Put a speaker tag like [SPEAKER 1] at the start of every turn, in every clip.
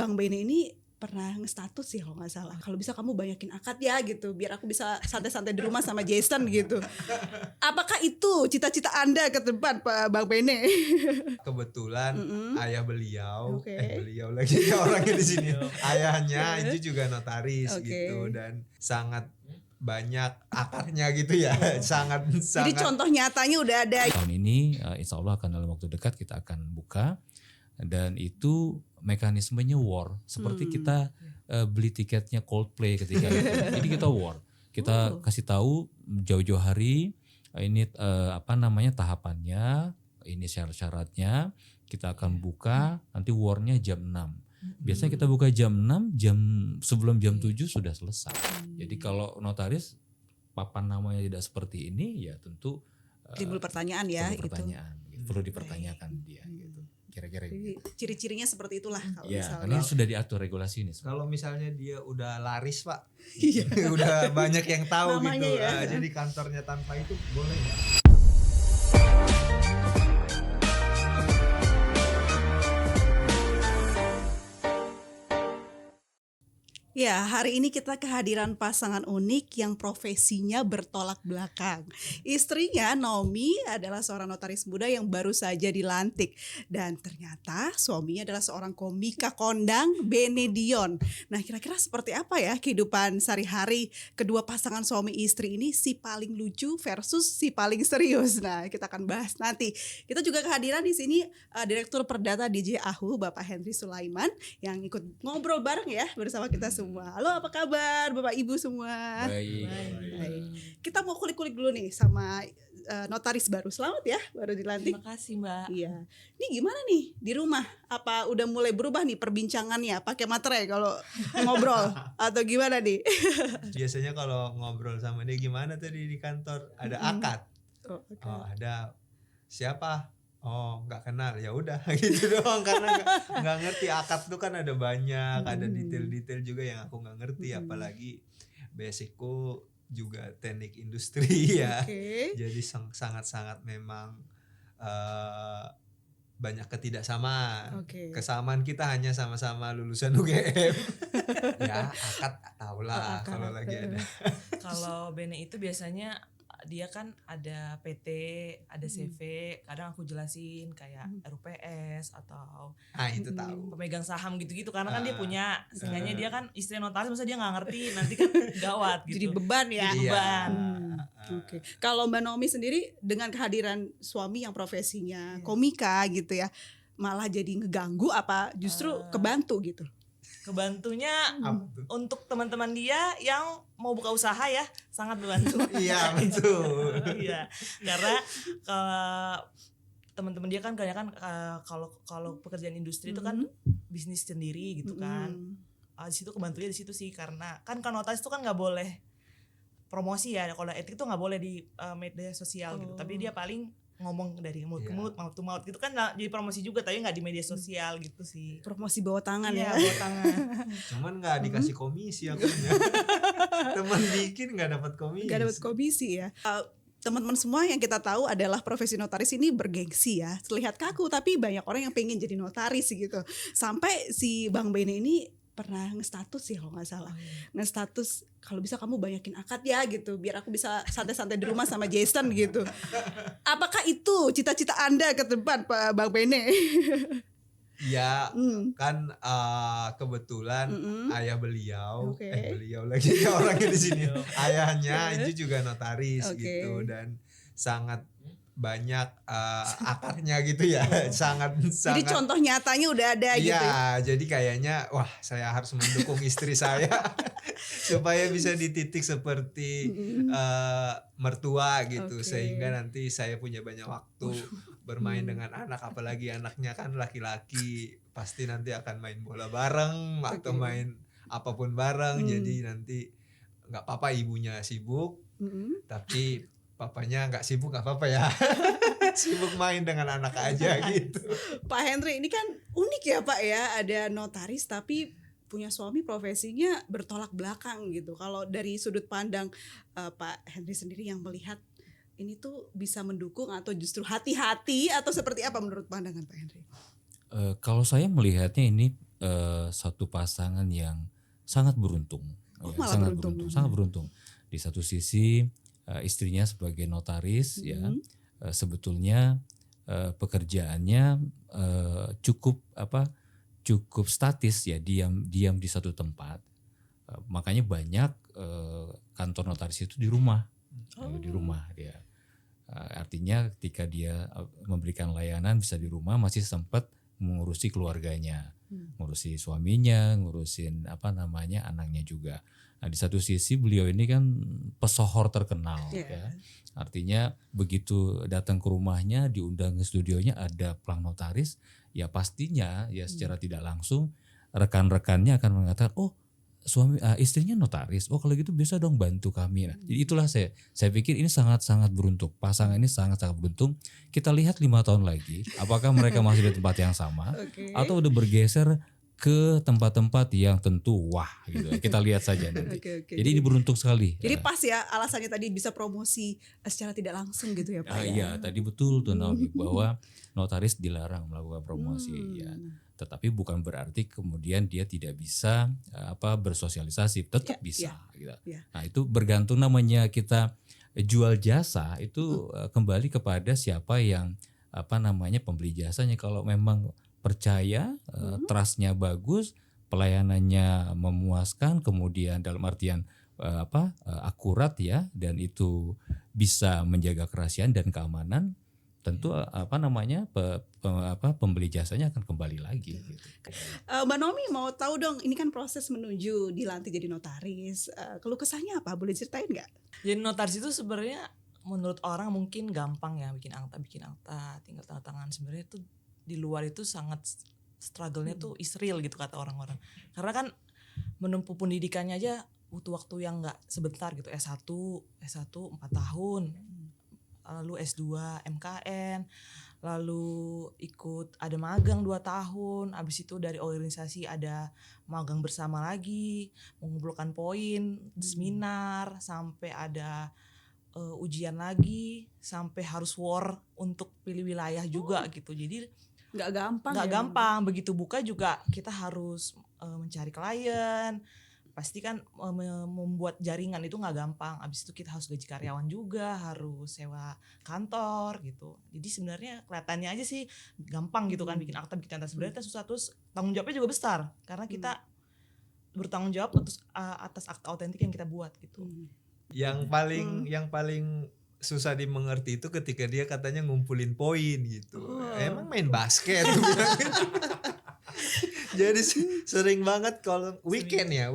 [SPEAKER 1] Bang Bene ini pernah nge-status sih kalau nggak salah. Kalau bisa kamu banyakin akad ya gitu, biar aku bisa santai-santai di rumah sama Jason gitu. Apakah itu cita-cita Anda ke depan, Pak Bang Bene?
[SPEAKER 2] Kebetulan ayah beliau,
[SPEAKER 1] Oke.
[SPEAKER 2] beliau lagi orangnya di sini. Ayahnya
[SPEAKER 1] Oke.
[SPEAKER 2] itu juga notaris
[SPEAKER 1] Oke.
[SPEAKER 2] gitu dan sangat banyak akarnya gitu ya. sangat
[SPEAKER 1] Jadi contoh nyatanya udah ada.
[SPEAKER 3] Tahun ini insya Allah akan dalam waktu dekat kita akan buka, dan itu mekanismenya war, seperti kita beli tiketnya Coldplay ketika itu. Jadi kita war, kita kasih tahu jauh-jauh hari ini tahapannya, ini syarat-syaratnya, kita akan buka nanti warnya jam 6. Biasanya kita buka jam 6, sebelum jam 7 sudah selesai. Jadi kalau notaris papan namanya tidak seperti ini, ya tentu
[SPEAKER 1] Timbul pertanyaan ya,
[SPEAKER 3] perlu pertanyaan, gitu. Perlu dipertanyakan dia gitu. Kira-kira
[SPEAKER 1] Jadi
[SPEAKER 3] gitu.
[SPEAKER 1] ciri-cirinya seperti itulah kalau
[SPEAKER 3] Ya,
[SPEAKER 1] misalnya.
[SPEAKER 3] karena sudah diatur regulasi ini.
[SPEAKER 2] Kalau misalnya dia udah laris Pak,
[SPEAKER 1] Iya.
[SPEAKER 2] udah banyak yang tahu
[SPEAKER 1] Namanya
[SPEAKER 2] gitu.
[SPEAKER 1] ya.
[SPEAKER 2] Jadi kantornya tanpa itu boleh nggak?
[SPEAKER 1] Ya, hari ini kita kehadiran pasangan unik yang profesinya bertolak belakang. Istrinya Naomi adalah seorang notaris muda yang baru saja dilantik, dan ternyata suaminya adalah seorang komika kondang, Bene Dion. Nah, kira-kira seperti apa ya kehidupan sehari-hari kedua pasangan suami istri ini, si paling lucu versus si paling serius. Nah, kita akan bahas nanti. Kita juga kehadiran di sini Direktur Perdata DJ Ahu, Bapak Henry Sulaiman, yang ikut ngobrol bareng ya bersama kita semua. Halo, apa kabar Bapak Ibu semua?
[SPEAKER 3] Baik.
[SPEAKER 1] Baik. Kita mau kulik-kulik dulu nih sama notaris baru. Selamat ya, baru dilantik.
[SPEAKER 4] Terima kasih Mbak.
[SPEAKER 1] Iya. Ini gimana nih di rumah? Apa udah mulai berubah nih perbincangannya? Pakai materai kalau ngobrol atau gimana nih?
[SPEAKER 2] Biasanya kalau ngobrol sama dia gimana tadi di kantor ada akad.
[SPEAKER 1] Oh, oke.
[SPEAKER 2] Oh, ada siapa? Oh, nggak kenal, ya udah gitu doang karena nggak ngerti akad tuh kan ada banyak, ada detail-detail juga yang aku nggak ngerti, apalagi basicku juga teknik industri ya,
[SPEAKER 1] Oke.
[SPEAKER 2] jadi sangat-sangat memang banyak ketidaksamaan.
[SPEAKER 1] Oke.
[SPEAKER 2] Kesamaan kita hanya sama-sama lulusan UGM. Ya akad tahulah
[SPEAKER 1] akad.
[SPEAKER 2] kalau lagi ada.
[SPEAKER 4] Kalau Bene itu biasanya dia kan ada PT, ada CV, kadang aku jelasin kayak RUPS atau
[SPEAKER 2] Itu tahu.
[SPEAKER 4] pemegang saham gitu-gitu karena kan dia punya, sehingga dia kan istri notaris masa dia nggak ngerti, nanti kan gawat gitu.
[SPEAKER 1] Jadi beban ya.
[SPEAKER 4] Jadi beban.
[SPEAKER 1] Oke. Kalau Mbak Naomi sendiri dengan kehadiran suami yang profesinya komika gitu ya, malah jadi ngeganggu apa justru kebantu gitu?
[SPEAKER 4] Kebantunya
[SPEAKER 2] Apa tuh?
[SPEAKER 4] untuk teman-teman dia yang mau buka usaha ya sangat membantu.
[SPEAKER 2] Iya betul.
[SPEAKER 4] Iya, karena teman-teman dia kan kebanyakan kalau pekerjaan industri itu kan bisnis sendiri gitu kan. Di situ kebantunya di situ sih, karena kan notaris itu kan nggak boleh promosi ya, kalau etik tuh nggak boleh di media sosial gitu. Tapi dia paling ngomong dari mulut ke mulut, mouth to mouth gitu kan, jadi promosi juga tapi nggak di media sosial gitu sih.
[SPEAKER 1] Promosi bawa tangan
[SPEAKER 4] Iya,
[SPEAKER 1] ya.
[SPEAKER 4] bawa tangan.
[SPEAKER 2] Cuman nggak dikasih komisi akunya. Teman bikin nggak dapat komisi.
[SPEAKER 1] Gak dapat komisi ya. Teman-teman semua yang kita tahu adalah profesi notaris ini bergengsi ya. Terlihat kaku tapi banyak orang yang pengen jadi notaris gitu. Sampai si Bang Bene ini pernah nge-status sih kalau nggak salah. Nge-status kalau bisa kamu banyakin akad ya gitu, biar aku bisa santai-santai di rumah sama Jason gitu. Apakah itu cita-cita Anda ke depan, Pak Bang Bene?
[SPEAKER 2] Ya kan kebetulan ayah beliau,
[SPEAKER 1] Oke.
[SPEAKER 2] beliau lagi orangnya di sini. Ayahnya itu juga notaris
[SPEAKER 1] Oke.
[SPEAKER 2] gitu dan sangat banyak akarnya gitu ya.
[SPEAKER 1] Jadi contoh nyatanya udah ada gitu.
[SPEAKER 2] Iya, jadi kayaknya wah saya harus mendukung istri saya supaya bisa dititik seperti mertua gitu,
[SPEAKER 1] Oke.
[SPEAKER 2] sehingga nanti saya punya banyak waktu bermain dengan anak, apalagi anaknya kan laki-laki, pasti nanti akan main bola bareng atau main apapun bareng. Jadi nanti nggak apa-apa ibunya sibuk, tapi papanya nggak sibuk nggak apa-apa ya. Sibuk main dengan anak aja gitu.
[SPEAKER 1] Pak Henry ini kan unik ya Pak ya, ada notaris tapi punya suami profesinya bertolak belakang gitu. Kalau dari sudut pandang Pak Henry sendiri yang melihat ini tuh bisa mendukung atau justru hati-hati atau seperti apa menurut pandangan Pak Henry?
[SPEAKER 3] Kalau saya melihatnya ini satu pasangan yang sangat beruntung,
[SPEAKER 1] malah
[SPEAKER 3] sangat
[SPEAKER 1] beruntung.
[SPEAKER 3] beruntung, sangat beruntung. Di satu sisi istrinya sebagai notaris, ya sebetulnya pekerjaannya cukup statis, ya, diam di satu tempat. Makanya banyak kantor notaris itu di rumah, di rumah dia. Artinya ketika dia memberikan layanan bisa di rumah, masih sempat mengurusi keluarganya, ngurusi suaminya, ngurusin anaknya juga. Nah, di satu sisi beliau ini kan pesohor terkenal, ya. Artinya begitu datang ke rumahnya, diundang ke studionya, ada plang notaris, ya pastinya ya secara tidak langsung rekan-rekannya akan mengatakan, oh istrinya notaris, oh kalau gitu bisa dong bantu kami. Nah, jadi itulah saya pikir ini sangat-sangat beruntung, pasangan ini sangat-sangat beruntung. Kita lihat 5 tahun lagi, apakah mereka masih di tempat yang sama atau udah bergeser ke tempat-tempat yang tentu wah gitu. Kita lihat saja nanti. Jadi ini beruntung sekali.
[SPEAKER 1] Jadi pas ya alasannya tadi bisa promosi secara tidak langsung gitu ya Pak.
[SPEAKER 3] Iya, tadi betul tuh Naomi, bahwa notaris dilarang melakukan promosi, ya. Tetapi bukan berarti kemudian dia tidak bisa bersosialisasi, tetap bisa gitu. Nah, itu bergantung, namanya kita jual jasa itu kembali kepada siapa yang pembeli jasanya. Kalau memang percaya, trustnya bagus, pelayanannya memuaskan, kemudian dalam artian akurat, ya, dan itu bisa menjaga kerahasiaan dan keamanan, tentu pembeli jasanya akan kembali lagi. Gitu.
[SPEAKER 1] Mbak Nomi mau tahu dong, ini kan proses menuju dilantik jadi notaris, keluh kesahnya apa? Boleh ceritain nggak?
[SPEAKER 4] Jadi notaris itu sebenarnya menurut orang mungkin gampang ya, bikin akta, tinggal tanda tangan. Sebenarnya itu di luar itu sangat struggle-nya tuh is real gitu kata orang-orang. Karena kan menempuh pendidikannya aja butuh waktu yang nggak sebentar gitu. S1 4 tahun, lalu S2 MKN, lalu ikut ada magang 2 tahun, habis itu dari organisasi ada magang bersama lagi, mengumpulkan poin, seminar, sampai ada ujian lagi, sampai harus war untuk pilih wilayah juga gitu. Jadi
[SPEAKER 1] nggak gampang.
[SPEAKER 4] Gampang. Begitu buka juga kita harus mencari klien. Pasti kan membuat jaringan itu nggak gampang. Abis itu kita harus gaji karyawan juga, harus sewa kantor gitu. Jadi sebenarnya kelihatannya aja sih gampang gitu kan, bikin akta, bikin tanda. Sebenarnya susah, terus tanggung jawabnya juga besar karena kita bertanggung jawab atas akta otentik yang kita buat gitu.
[SPEAKER 2] Yang paling susah dimengerti itu ketika dia katanya ngumpulin poin gitu. Emang main basket? Jadi sering banget kalau weekend dia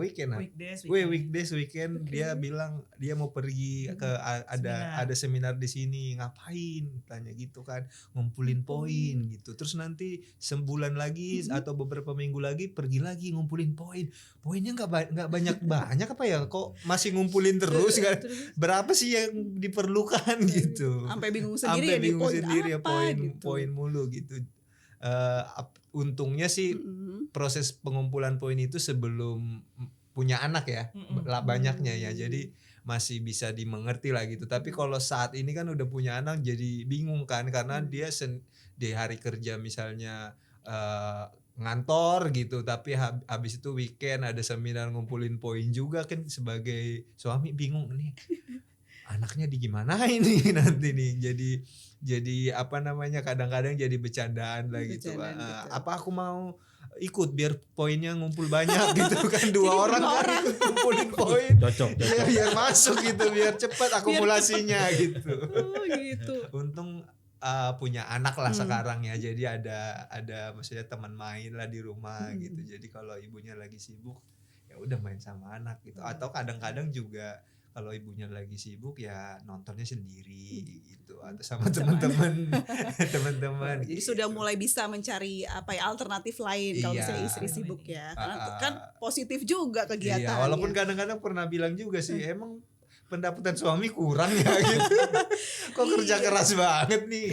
[SPEAKER 2] bilang dia mau pergi ke ada seminar di sini, ngapain, tanya gitu kan, ngumpulin poin gitu. Terus nanti sebulan lagi atau beberapa minggu lagi pergi lagi ngumpulin poin. Poinnya nggak banyak apa ya, kok masih ngumpulin terus kan? Berapa sih yang diperlukan gitu?
[SPEAKER 1] Sampai bingung sendiri ya,
[SPEAKER 2] poin mulu gitu. Untungnya sih proses pengumpulan poin itu sebelum punya anak ya, banyaknya ya, jadi masih bisa dimengerti lah gitu. Tapi kalau saat ini kan udah punya anak jadi bingung kan, karena dia di hari kerja misalnya ngantor gitu, tapi habis itu weekend ada seminar ngumpulin poin juga kan. Sebagai suami bingung nih, anaknya digimanain nih nanti nih, jadi kadang-kadang jadi bercandaan lah gitu. Apa aku mau ikut biar poinnya ngumpul banyak gitu kan, 2 orang kan ikut ngumpulin poin,
[SPEAKER 3] cocok.
[SPEAKER 2] Ya, biar masuk gitu, biar cepat akumulasinya gitu.
[SPEAKER 1] Gitu.
[SPEAKER 2] Untung punya anak lah sekarang ya, jadi ada maksudnya teman main lah di rumah gitu. Jadi kalau ibunya lagi sibuk ya udah main sama anak gitu. Atau kadang-kadang juga kalau ibunya lagi sibuk ya nontonnya sendiri gitu, atau sama teman-teman.
[SPEAKER 1] Jadi
[SPEAKER 2] gitu.
[SPEAKER 1] sudah mulai bisa mencari alternatif lain kalau misalnya istri sibuk ya. Karena kan positif juga kegiatannya.
[SPEAKER 2] Iya, walaupun kadang-kadang pernah bilang juga sih, emang pendapatan suami kurang ya gitu. Kok kerja keras banget nih.